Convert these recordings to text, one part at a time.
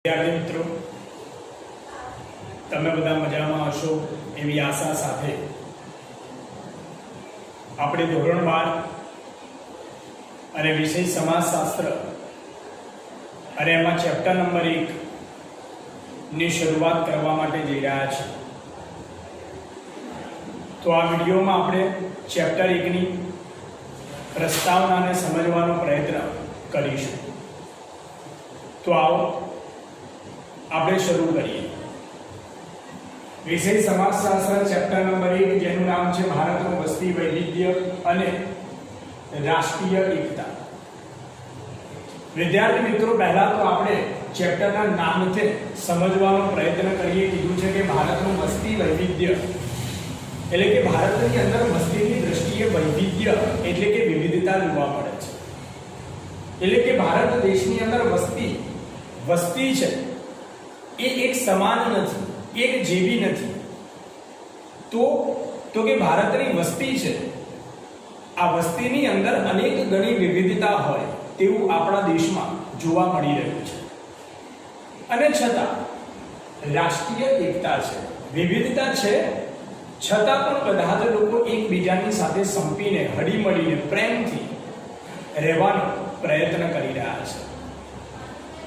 વિદ્યાર્થી મિત્રો, તમે બધા મજામાં હશો એવી આશા સાથે આપણે ધોરણ 12 અને વિષય સમાજશાસ્ત્ર અને એમાં ચેપ્ટર નંબર 1 ની શરૂઆત કરવા માટે જઈ રહ્યા છીએ. તો આ વિડીયોમાં આપણે ચેપ્ટર 1 ની પ્રસ્તાવનાને સમજવાનો પ્રયત્ન કરીશું. તો આવો આપણે શરૂ કરીએ. વિષય સમાજશાસ્ત્ર ચેપ્ટર નંબર 1 જેનું નામ છે ભારતનું વસ્તી વૈવિધ્ય અને રાષ્ટ્રીય એકતા. વિદ્યાર્થી મિત્રો, પહેલા તો આપણે ચેપ્ટરના નામથી સમજવાનો પ્રયત્ન કરીએ. કીધું છે કે ભારતનું વસ્તી વૈવિધ્ય એટલે કે ભારતની અંદર વસ્તીની દ્રષ્ટિએ વૈવિધ્ય એટલે કે વિવિધતા જોવા મળે છે. એટલે કે ભારત દેશની અંદર વસ્તી છે એ એક સમાન નથી, એક જેવી નથી. તો કે ભારતની વસ્તી છે, આ વસ્તીની અંદર અનેક ગણી વિવિધતા હોય તેવું આપણા દેશમાં જોવા મળી રહ્યું છે. અને છતાં રાષ્ટ્રીય એકતા છે, વિવિધતા છે, છતાં પણ બધા જ લોકો એકબીજાની સાથે સંપીને હળીમળીને પ્રેમથી રહેવાનો પ્રયત્ન કરી રહ્યા છે.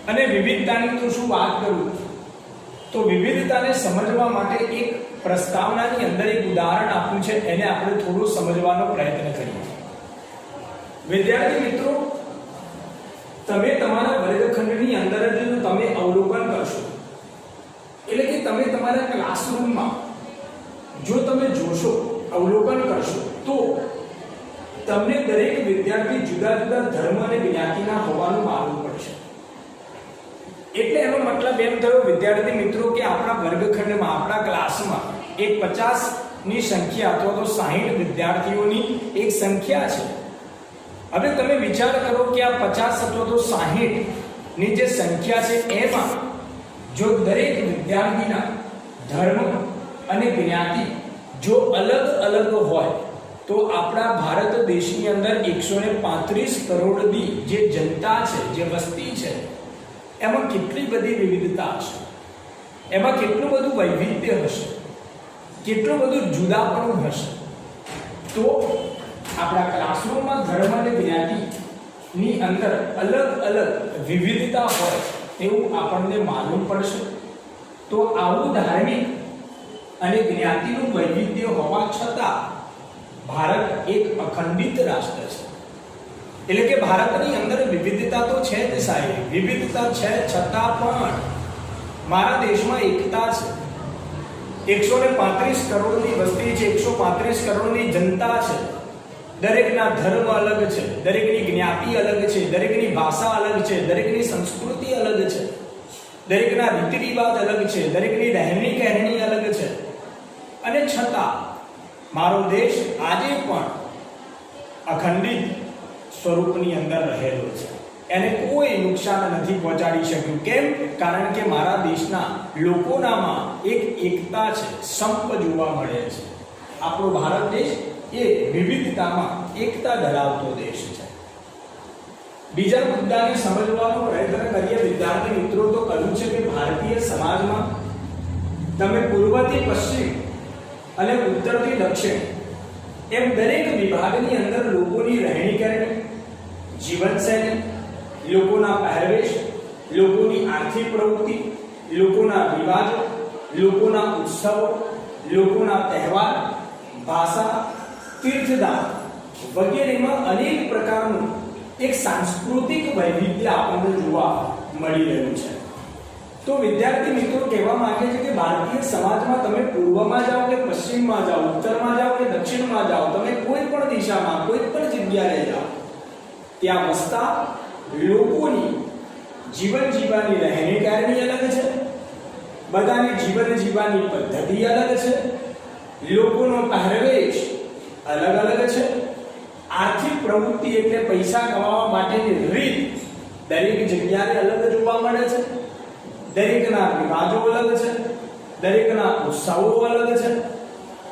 અને વિવિધતાની તો શું વાત કરું, તો વિવિધતાને સમજવા માટે એક પ્રસ્તાવનાની અંદર એક ઉદાહરણ આપ્યું છે, એને આપણે થોડું સમજવાનો પ્રયત્ન કરીએ. વિદ્યાર્થી મિત્રો, તમે તમારા વર્ગખંડની અંદર જ તમે અવલોકન કરશો, એટલે કે તમે તમારા ક્લાસરૂમમાં જો તમે જોશો, અવલોકન કરશો, તો તમને દરેક વિદ્યાર્થી જુદા જુદા ધર્મ અને જ્ઞાતિના હોવાનું માલુમ પડશે. એટલે એનો મતલબ એમ થયો વિદ્યાર્થી મિત્રો કે આપણા વર્ગખંડમાં, આપણા ક્લાસમાં એક 50ની સંખ્યા અથવા તો 60 વિદ્યાર્થીઓની એક સંખ્યા છે. હવે તમે વિચાર કરો કે આ 50 અથવા તો 60ની જે સંખ્યા છે એમાં જો દરેક વિદ્યાર્થીના ધર્મ અને જ્ઞાતિ જો અલગ અલગ હોય તો આપણા ભારત દેશની અંદર 135 કરોડની જે જનતા છે, જે વસ્તી છે, એમાં કેટલી બધી વિવિધતા હશે, એમાં કેટલું બધું વૈવિધ્ય હશે, કેટલું બધું જુદાપણું હશે. તો આપણા ક્લાસરૂમમાં ધર્મ અને જ્ઞાતિની અંદર અલગ અલગ વિવિધતા હોય તેવું આપણને માલુમ પડશે. તો આવું ધાર્મિક અને જ્ઞાતિનું વૈવિધ્ય હોવા છતાં ભારત એક અખંડિત રાષ્ટ્ર છે. એટલે કે ભારતની અંદર વિવિધતા તો છે જ સાહેબ, વિવિધતા છે, છતાં પણ મારા દેશમાં એકતા છે. 135 કરોડની વસ્તી છે, 135 કરોડની જનતા છે. દરેકના ધર્મ અલગ છે, દરેકની જ્ઞાતિ અલગ છે, દરેકની ભાષા અલગ છે, દરેકની સંસ્કૃતિ અલગ છે, દરેકના રીતિ રિવાજ અલગ છે, દરેકની રહેણી કહેણી અલગ છે. અને છતાં મારો દેશ આજે પણ અખંડિત સ્વરૂપની અંદર રહેલો છે. એને કોઈ નુકસાન નથી પહોંચાડી શક્યું. કેમ? કારણ કે મારા દેશના લોકોનામાં એક એકતા છે, સંપ જોવા મળે છે. આપણો ભારત દેશ એ વિવિધતામાં એકતા ધરાવતો દેશ છે. બીજા મુદ્દાને સમજવાનો પ્રયત્ન કરીએ વિદ્યાર્થી મિત્રો. તો કહ્યું છે કે ભારતીય સમાજમાં તમે પૂર્વથી પશ્ચિમ અને ઉત્તરથી દક્ષિણ એમ દરેક વિભાગની અંદર લોકોની રહેણી કહેણી, જીવનશૈલી, લોકોના પહેરવેશ, લોકોની આર્થિક પ્રવૃત્તિ, લોકોના રિવાજો, લોકોના ઉત્સવો, લોકોના તહેવાર, ભાષા, તીર્થધામ વગેરેમાં અનેક પ્રકારનું એક સાંસ્કૃતિક વૈવિધ્ય આપણને જોવા મળી રહ્યું છે. તો વિદ્યાર્થી મિત્રો કહેવા માંગે છે કે ભારતીય સમાજમાં તમે પૂર્વમાં જાઓ કે પશ્ચિમમાં જાઓ, ઉત્તરમાં જાઓ કે દક્ષિણમાં જાઓ, તમે કોઈ પણ દિશામાં, કોઈ પણ જગ્યાએ જાઓ, ત્યાં વસતા લોકોની જીવન જીવવાની રહેણી કહેણી અલગ છે, બધાની જીવન જીવવાની પદ્ધતિ અલગ છે, લોકોનો પહેરવેશ અલગ અલગ છે, આર્થિક પ્રવૃત્તિ એટલે પૈસા કમાવા માટેની રીત દરેક જગ્યાએ અલગ જોવા મળે છે, દરેકના રિવાજો અલગ છે, દરેકના ઉત્સવો અલગ છે,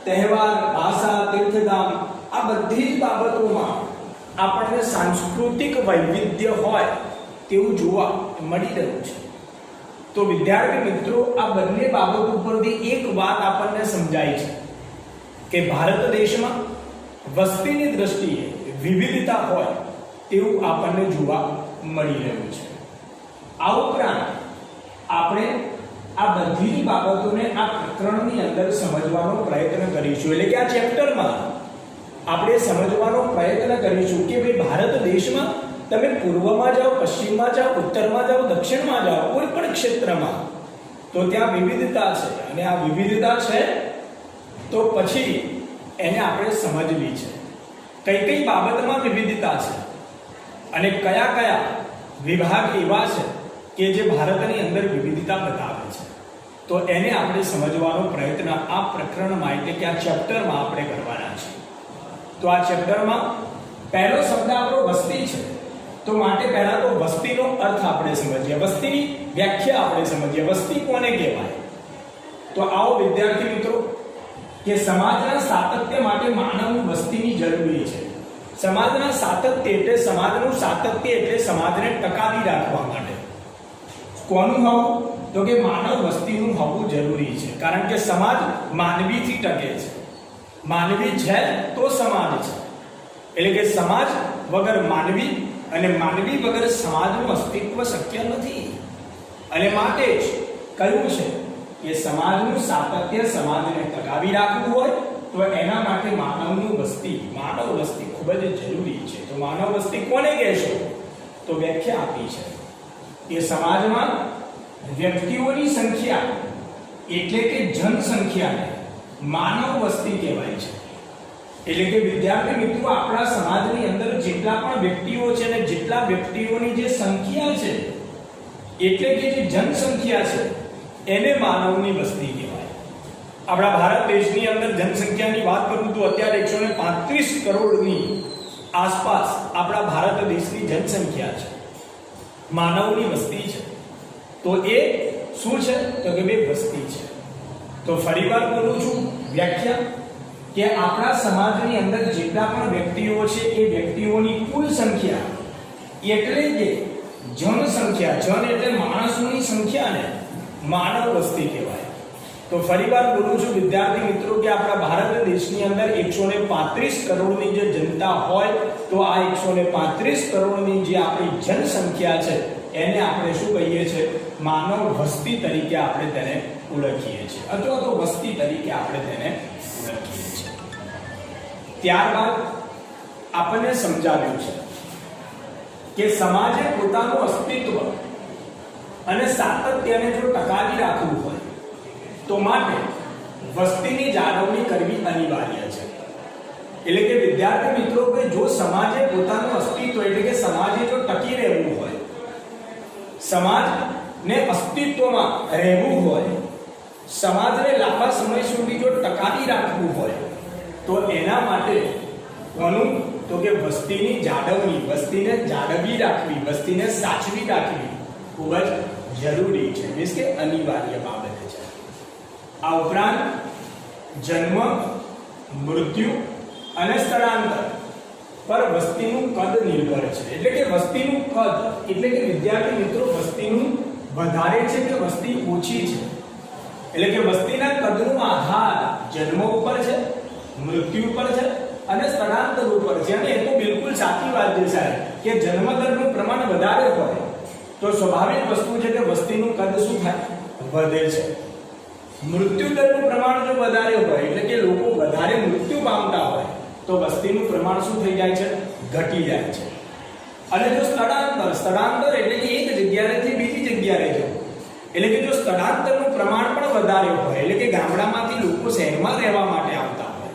તહેવાર, ભાષા, તીર્થધામ આ બધી જ બાબતોમાં આપણને સાંસ્કૃતિક વૈવિધ્ય હોય તેવું જોવા મળી રહ્યું છે. તો વિદ્યાર્થી મિત્રો આ બંને બાબત ઉપરથી એક વાત આપણને સમજાય છે કે ભારત દેશમાં વસ્તીની દ્રષ્ટિએ વિવિધતા હોય તેવું આપણને જોવા મળી રહ્યું છે. આ ઉપરાંત આપણે આ બધી બાબતોને આ પ્રકરણની અંદર સમજવાનો પ્રયત્ન કરીશું. એટલે કે આ ચેપ્ટરમાં આપણે સમજવાનો પ્રયત્ન કરીશું કે ભાઈ ભારત દેશમાં તમે પૂર્વમાં જાઓ, પશ્ચિમમાં જાઓ, ઉત્તરમાં જાઓ, દક્ષિણમાં જાઓ, કોઈ પણ ક્ષેત્રમાં તો ત્યાં વિવિધતા છે અને આ વિવિધતા છે તો પછી એને આપણે સમજવી છે. કઈ કઈ બાબતમાં વિવિધતા છે અને કયા કયા વિભાગ એવા છે કે જે ભારતની અંદર વિવિધતા બતાવે છે, તો એને આપણે સમજવાનો પ્રયત્ન આ પ્રકરણમાં એટલે કે આ ચેપ્ટરમાં આપણે કરવાના છે. તો આ ચેપ્ટરમાં પહેલો શબ્દ આપણો વસ્તી છે. તો માટે પહેલા તો વસ્તીનો અર્થ આપણે સમજીએ, વસ્તીની વ્યાખ્યા આપણે સમજીએ. વસ્તી કોને કહેવાય? તો આવો વિદ્યાર્થી મિત્રો કે સમાજના સાતત્ય માટે માનવની વસ્તીની જરૂરી છે. સમાજના સાતત્ય એટલે સમાજનું સાતત્ય એટલે સમાજને ટકાવી રાખવા માટે કોનું હોવું? તો કે માનવ વસ્તીનું હોવું જરૂરી છે. કારણ કે સમાજ માનવીથી ટકે છે. માનવી છે તો સમાજ છે. એટલે કે સમાજ વગર માનવી અને માનવી વગર સમાજનું અસ્તિત્વ શક્ય નથી. અને માટે જ કહ્યું છે કે સમાજનું સાતત્ય સમાજને ટકાવી રાખવું હોય તો એના માટે માનવ વસ્તી ખૂબ જ જરૂરી છે. તો માનવ વસ્તી કોને કહેશો? તો વ્યાખ્યા આપી છે કે સમાજમાં વ્યક્તિઓની સંખ્યા એટલે કે જનસંખ્યાને માનવ વસ્તી કહેવાય છે. એટલે કે વિદ્યાર્થી મિત્રો આપણા સમાજની અંદર જેટલા પણ વ્યક્તિઓ છે અને જેટલા વ્યક્તિઓની જે સંખ્યા છે એટલે કે જે જનસંખ્યા છે એને માનવની વસ્તી કહેવાય. આપણા ભારત દેશની અંદર જનસંખ્યાની વાત કરું તો અત્યારે 135 કરોડની આસપાસ આપણા ભારત દેશની જનસંખ્યા છે, માનવની વસ્તી છે. તો એ શું છે? તો કે બે વસ્તી છે. તો ફરીવાર બોલું છું વ્યાખ્યા કે આપણા સમાજની અંદર જેટલા પણ વ્યક્તિઓ છે એ વ્યક્તિઓની કુલ સંખ્યા એટલે કે જનસંખ્યા, જન એટલે માણસોની સંખ્યાને માનવ વસ્તી કહેવાય. તો ફરીવાર બોલું છું વિદ્યાર્થી મિત્રો કે આપણા ભારત દેશની અંદર 135 કરોડની જે જનતા હોય તો આ 135 કરોડની જે આપણી જનસંખ્યા છે એને આપણે શું કહીએ છીએ? માનવ વસ્તી તરીકે આપણે તેને ઓળખીએ છીએ અથવા તો વસ્તી તરીકે આપણે તેને ઓળખીએ છીએ. ત્યારબાદ આપણને સમજાવ્યું છે કે સમાજે પોતાનું અસ્તિત્વ અને સાતત્યને જો ટકાવી રાખવું હોય તો માટે વસ્તીની જાળવણી કરવી અનિવાર્ય છે. એટલે કે વિદ્યાર્થી મિત્રો કે જો સમાજે પોતાનું અસ્તિત્વ એટલે કે સમાજે જો ટકી રહેવું હોય, સમાજને અસ્તિત્વમાં રહેવું હોય, સમાજને લાંબા સમય સુધી જો ટકાવી રાખવું હોય તો એના માટે કોનું? તો કે વસ્તીની જાળવણી, વસ્તીને જાળવી રાખવી, વસ્તીને સાચવી રાખવી ખૂબ જ જરૂરી છે, મીન્સ કે અનિવાર્ય બાબત છે. આ ઉપરાંત જન્મ, મૃત્યુ અને સ્થળાંતર પર વસ્તીનું કદ નિર્ભર છે. એટલે કે વસ્તીનું કદ એટલે કે વિદ્યાર્થી મિત્રો વસ્તીનું વધારે છે કે વસ્તી ઓછી છે, એટલે કે વસ્તીના કદનો આધાર જન્મ ઉપર છે, મૃત્યુ ઉપર છે અને સ્થળાંતર ઉપર છે. અને એ તો બિલકુલ સાચી વાત છે સાહેબ કે જન્મદરનું પ્રમાણ વધારે હોય તો સ્વાભાવિક વસ્તુ છે કે વસ્તીનું કદ શું થાય? વધે છે. મૃત્યુ દરનું પ્રમાણ જો વધારે હોય એટલે કે લોકો વધારે મૃત્યુ પામતા હોય તો વસ્તીનું પ્રમાણ શું થઈ જાય છે? ઘટી જાય છે. અને જો સ્થળાંતર એટલે કે એક જગ્યાએથી બીજી જગ્યાએ જવું, એટલે કે જો સ્થળાંતરનું પ્રમાણ પણ વધારે હોય એટલે કે ગામડામાંથી લોકો શહેરમાં રહેવા માટે આવતા હોય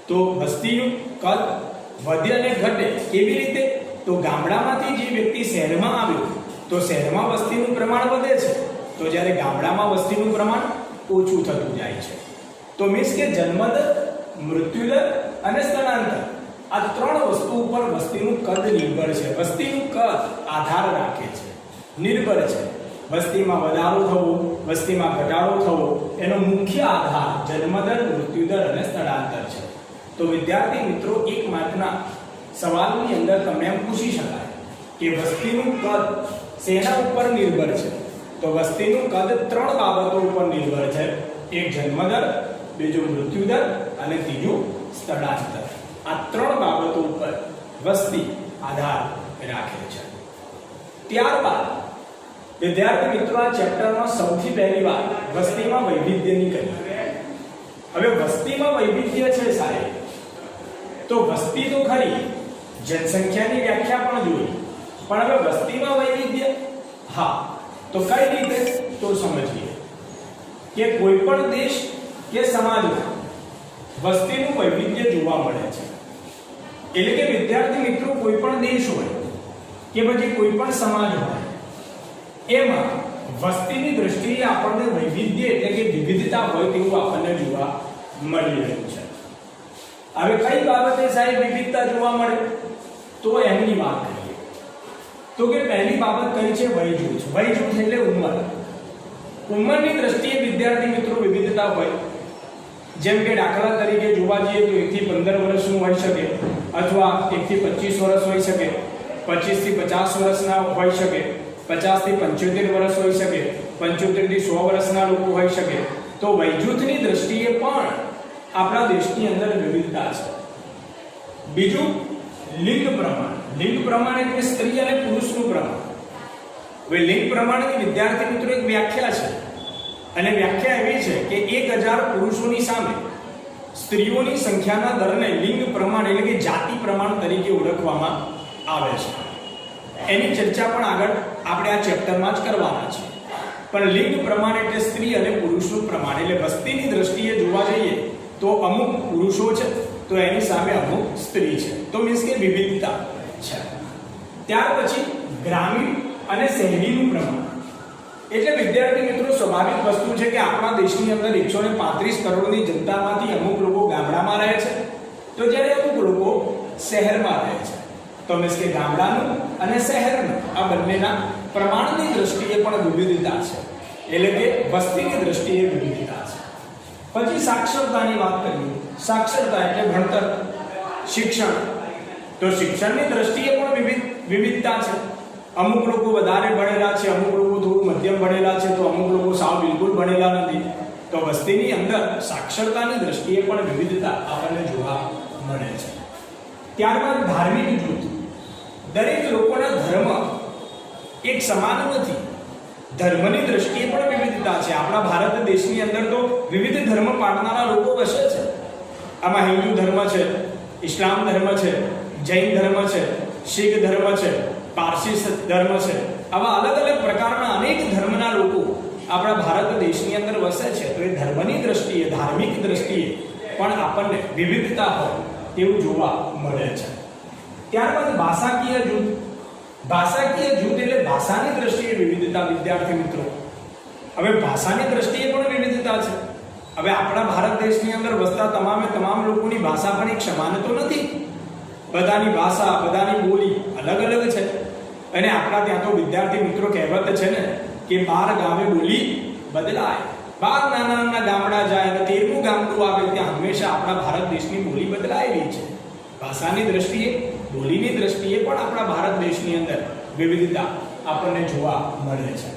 તો વસ્તીનું કદ વધે અને ઘટે. કેવી રીતે? તો ગામડામાંથી જે વ્યક્તિ શહેરમાં આવ્યો તો શહેરમાં વસ્તીનું પ્રમાણ વધે છે, તો જ્યારે ગામડામાં વસ્તીનું પ્રમાણ ઓછું થતું જાય છે. તો મીન્સ કે જન્મદર, મૃત્યુદર અને સ્થળાંતર આ ત્રણ વસ્તુ ઉપર વસ્તીનું કદ નિર્ભર છે. વસ્તીનું કદ આધાર રાખે છે, નિર્ભર છે. વસ્તીમાં વધારો થવો, વસ્તીમાં ઘટાડો થવો એનો મુખ્ય આધાર જન્મદર, મૃત્યુદર અને સ્થળાંતર છે. તો વિદ્યાર્થી મિત્રો એક માર્કના સવાલની અંદર તમને એમ પૂછી શકાય કે વસ્તીનું કદ શેના ઉપર નિર્ભર છે? તો વસ્તીનું કદ 3 બાબતો ઉપર નિર્ભર છે. એક જન્મદર, બીજું મૃત્યુદર અને ત્રીજું સ્થળાંતર. આ 3 બાબતો ઉપર વસ્તી આધાર રાખે છે. ત્યારબાદ વિદ્યાર્થી મિત્રો આ ચેપ્ટરમાં સૌથી પહેલી વાત વસ્તીમાં વૈવિધ્યની કરીએ. હવે વસ્તીમાં વૈવિધ્ય છે સાહેબ, તો વસ્તી તો ખરી, જનસંખ્યાની વ્યાખ્યા પણ જોઈ, પણ હવે વસ્તીમાં વૈવિધ્ય, હા, તો કઈ રીતે તો સમજીએ કે કોઈ પણ દેશ કે સમાજમાં વસ્તીનું વૈવિધ્ય જોવા મળે છે. એટલે કે વિદ્યાર્થી મિત્રો કોઈ પણ દેશ હોય કે પછી કોઈ પણ સમાજ હોય, એમાં વસ્તીની દ્રષ્ટિએ આપણને વૈવિધ્ય એટલે કે વિવિધતા હોય તેવું આપણને જોવા મળી રહ્યું છે. હવે કઈ બાબતે સાહેબ વિવિધતા જોવા મળે તો એમની વાત કરીએ. તો કે પહેલી બાબત કઈ છે? વય જૂથ. વય જૂથ એટલે ઉંમર. ઉંમરની દ્રષ્ટિએ વિદ્યાર્થી મિત્રો વિવિધતા હોય. જેમ કે દાખલા તરીકે જોવા જઈએ તો 1 થી 15 વર્ષનું હોઈ શકે, અથવા 1 થી 25 વર્ષ હોઈ શકે, 25 થી 50 વર્ષના હોઈ શકે, 50 થી 75 વર્ષ હોઈ શકે, 75 થી 100 વર્ષના લોકો હોઈ શકે. તો વયજૂથની દ્રષ્ટિએ પણ આપણા દેશની અંદર વિવિધતા છે. બીજું લિંગ પ્રમાણ. લિંગ પ્રમાણ એટલે સ્ત્રી અને પુરુષનું પ્રમાણ. હવે લિંગ પ્રમાણની વિદ્યાર્થી મિત્રો એક વ્યાખ્યા છે, અને વ્યાખ્યા એવી છે કે 1000 પુરુષોની સામે સ્ત્રીઓની સંખ્યાના દરને લિંગ પ્રમાણ એટલે કે જાતિ પ્રમાણ તરીકે ઓળખવામાં આવે છે. એની ચર્ચા પણ આગળ આપણે આ ચેપ્ટરમાં જ કરવાના છે. પણ લિંગ પ્રમાણ એટલે સ્ત્રી અને પુરુષનું પ્રમાણ. એટલે વસ્તીની દ્રષ્ટિએ જોવા જઈએ તો અમુક પુરુષો છે તો એની સામે અમુક સ્ત્રી છે, તો મીન્સ કે વિવિધતા છે. ત્યાર પછી ગ્રામીણ અને શહેરીનું પ્રમાણ. એટલે વિદ્યાર્થી મિત્રો સ્વાભાવિક વસ્તુ છે કે આપણા દેશની અંદર 135 કરોડની જનતામાંથી અમુક લોકો ગામડામાં રહે છે, તો જ્યારે અમુક લોકો શહેરમાં રહે છે. તો મીન્સ કે ગામડાનું અને શહેરનું આ બંનેના પ્રમાણની દ્રષ્ટિએ પણ વિવિધતા છે. એટલે કે વસ્તીની દ્રષ્ટિએ વિવિધતા છે. પછી સાક્ષરતાની વાત કરીએ. સાક્ષરતા એટલે ભણતર, શિક્ષણ. તો શિક્ષણની દ્રષ્ટિએ પણ વિવિધતા છે. અમુક લોકો વધારે ભણેલા છે, અમુક લોકો થોડું મધ્યમ ભણેલા છે, તો અમુક લોકો સાવ બિલકુલ ભણેલા નથી. તો વસ્તીની અંદર સાક્ષરતાની દ્રષ્ટિએ પણ વિવિધતા આપણને જોવા મળે છે. ત્યારબાદ ધાર્મિક જૂથ. દરેક લોકોના ધર્મ એક સમાન નથી. ધર્મની દ્રષ્ટિએ પણ વિવિધતા છે. આપણા ભારત દેશની અંદર તો વિવિધ ધર્મ પાળનારા લોકો વસે છે. આમાં હિન્દુ ધર્મ છે, ઇસ્લામ ધર્મ છે, જૈન ધર્મ છે, શીખ ધર્મ છે, પારસી ધર્મ છે. આવા અલગ અલગ પ્રકારના અનેક ધર્મના લોકો આપણા ભારત દેશની અંદર વસે છે. તો એ ધર્મની દ્રષ્ટિએ, ધાર્મિક દ્રષ્ટિએ પણ આપણને વિવિધતા હોય તેવું જોવા મળે છે. ત્યારબાદ ભાષાકીય જૂથ. ભાષાકીય જૂથ એટલે ભાષાની દ્રષ્ટિએ વિવિધતા વિદ્યાર્થી મિત્રો. હવે ભાષાની દ્રષ્ટિએ પણ વિવિધતા છે. હવે આપણા ભારત દેશની અંદર વસતા તમામ લોકોની ભાષા પણ એક સમાન તો નથી. બધાની ભાષા, બધાની બોલી અલગ અલગ છે. અને આપણા ત્યાં તો વિદ્યાર્થી મિત્રો કહેવત છે ને કે 12 ગામે બોલી બદલાય. 12 નાના ગામડા જાય અને 13મું ગામડું આવે ત્યાં હંમેશા આપણા ભારત દેશની બોલી બદલાયેલી છે. ભાષાની દ્રષ્ટિએ, બોલીની દ્રષ્ટિએ પણ આપણા ભારત દેશની અંદર વિવિધતા આપણને જોવા મળે છે.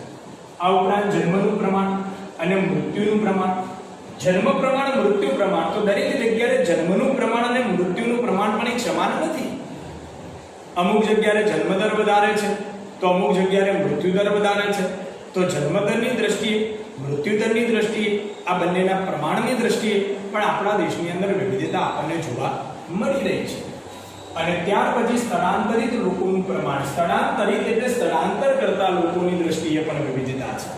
આ ઉપરાંત જન્મનું પ્રમાણ અને મૃત્યુનું પ્રમાણ. જન્મ પ્રમાણ, મૃત્યુ પ્રમાણ. તો દરેક જગ્યાએ જન્મનું પ્રમાણ અને મૃત્યુનું પ્રમાણ પણ એક સમાન નથી. અમુક જગ્યાએ જન્મદર વધારે છે, તો અમુક જગ્યાએ મૃત્યુદર વધારે છે. તો જન્મદરની દ્રષ્ટિએ, મૃત્યુદરની દ્રષ્ટિએ, આ બંનેના પ્રમાણની દ્રષ્ટિએ પણ આપણા દેશની અંદર વિવિધતા આપણને જોવા મળી રહી છે. અને ત્યાર પછી સ્થળાંતરિત લોકોનું પ્રમાણ. સ્થળાંતરિત એટલે સ્થળાંતર કરતા લોકોની દ્રષ્ટિએ પણ વિવિધતા છે.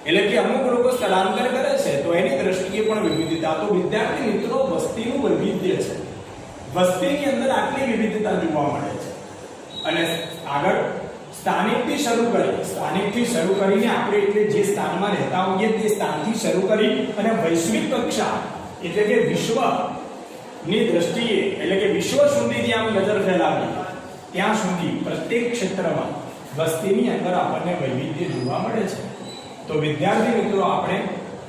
એટલે કે અમુક લોકો સ્થળાંતર કરે છે તો એની દ્રષ્ટિએ પણ વિવિધતા. તો વિદ્યાર્થી મિત્રો વસ્તીનું વૈવિધ્ય છે. વસ્તીની અંદર આટલી વિવિધતા જોવા મળે છે. અને આગળ સ્થાનિકથી શરૂ કરીને આપણે એટલે જે સ્થાનમાં રહેતા હોઈએ તે સ્થાનથી શરૂ કરી અને વૈશ્વિક કક્ષા એટલે કે વિશ્વની દ્રષ્ટિએ એટલે કે વિશ્વ સુધી જ્યાં નજર ફેલાવી ત્યાં સુધી પ્રત્યેક ક્ષેત્રમાં વસ્તીની અંદર આપણને વૈવિધ્ય જોવા મળે છે. તો વિદ્યાર્થી મિત્રો આપણે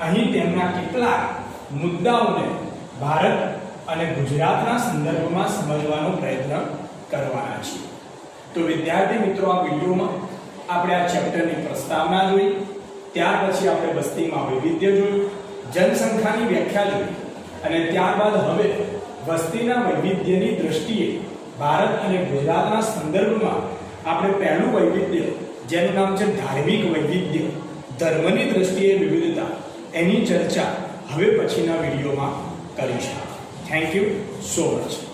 અહીં તેમના કેટલાક મુદ્દાઓને ભારત અને ગુજરાતના સંદર્ભમાં સમજવાનો પ્રયત્ન કરવાના છીએ. તો વિદ્યાર્થી મિત્રો આ વિડીયોમાં આપણે આ ચેપ્ટરની પ્રસ્તાવના જોઈ, ત્યાર પછી આપણે વસ્તીમાં વૈવિધ્ય જોયું, જનસંખ્યાની વ્યાખ્યા જોઈ અને ત્યારબાદ હવે વસ્તીના વૈવિધ્યની દ્રષ્ટિએ ભારત અને ગુજરાતના સંદર્ભમાં આપણે પહેલું વૈવિધ્ય જેનું નામ છે ધાર્મિક વૈવિધ્ય, ધર્મની દ્રષ્ટિએ વિવિધતા, એની ચર્ચા હવે પછીના વિડીયોમાં કરીશું. Thank you so much.